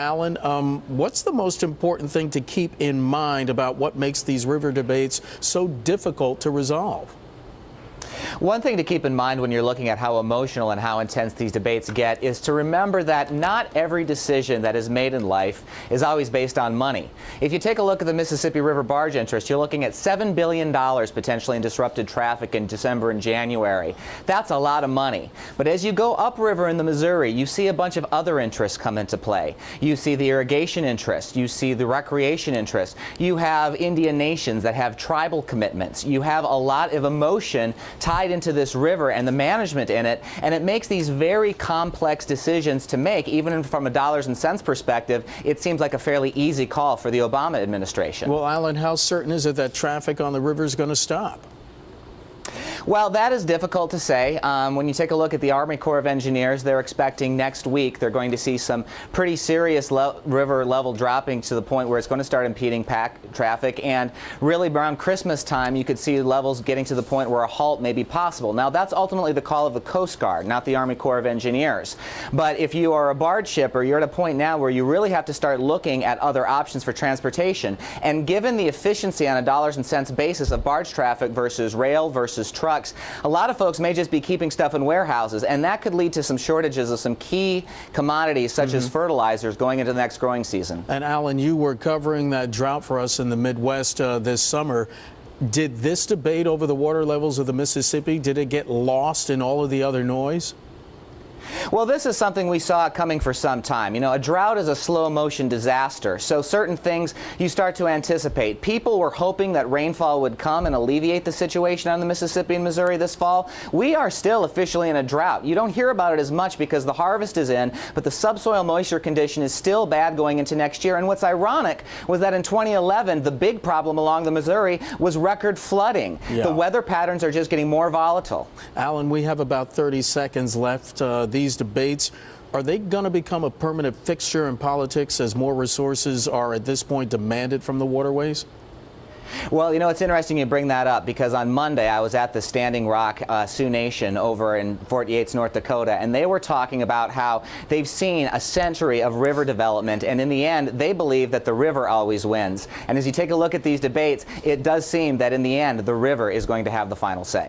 Alan, what's the most important thing to keep in mind about what makes these river debates so difficult to resolve? One thing to keep in mind when you're looking at how emotional and how intense these debates get is to remember that not every decision that is made in life is always based on money. If you take a look at the Mississippi River barge interest, you're looking at $7 billion potentially in disrupted traffic in December and January. That's a lot of money. But as you go upriver in the Missouri, you see a bunch of other interests come into play. You see the irrigation interest. You see the recreation interest. You have Indian nations that have tribal commitments. You have a lot of emotion tied into this river and the management in it, and it makes these very complex decisions to make. Even from a dollars and cents perspective, it seems like a fairly easy call for the Obama administration. Well, Alan, how certain is it that traffic on the river is going to stop? Well, that is difficult to say. When you take a look at the Army Corps of Engineers, they're expecting next week they're going to see some pretty serious river level dropping to the point where it's going to start impeding traffic. And really around Christmas time, you could see levels getting to the point where a halt may be possible. Now, that's ultimately the call of the Coast Guard, not the Army Corps of Engineers. But if you are a barge shipper, you're at a point now where you really have to start looking at other options for transportation. And given the efficiency on a dollars and cents basis of barge traffic versus rail versus truck, a lot of folks may just be keeping stuff in warehouses, and that could lead to some shortages of some key commodities such as fertilizers going into the next growing season. And Alan, you were covering that drought for us in the Midwest this summer. Did this debate over the water levels of the Mississippi, did it get lost in all of the other noise? Well, this is something we saw coming for some time. You know, a drought is a slow motion disaster, so certain things you start to anticipate. People were hoping that rainfall would come and alleviate the situation on the Mississippi and Missouri this fall. We are still officially in a drought. You don't hear about it as much because the harvest is in, but the subsoil moisture condition is still bad going into next year. And what's ironic was that in 2011, the big problem along the Missouri was record flooding. Yeah. The weather patterns are just getting more volatile. Alan, we have about 30 seconds left. These debates, are they going to become a permanent fixture in politics as more resources are at this point demanded from the waterways? Well, you know, it's interesting you bring that up because on Monday I was at the Standing Rock Sioux Nation over in Fort Yates, North Dakota, and they were talking about how they've seen a century of river development, and in the end they believe that the river always wins. And as you take a look at these debates, it does seem that in the end the river is going to have the final say.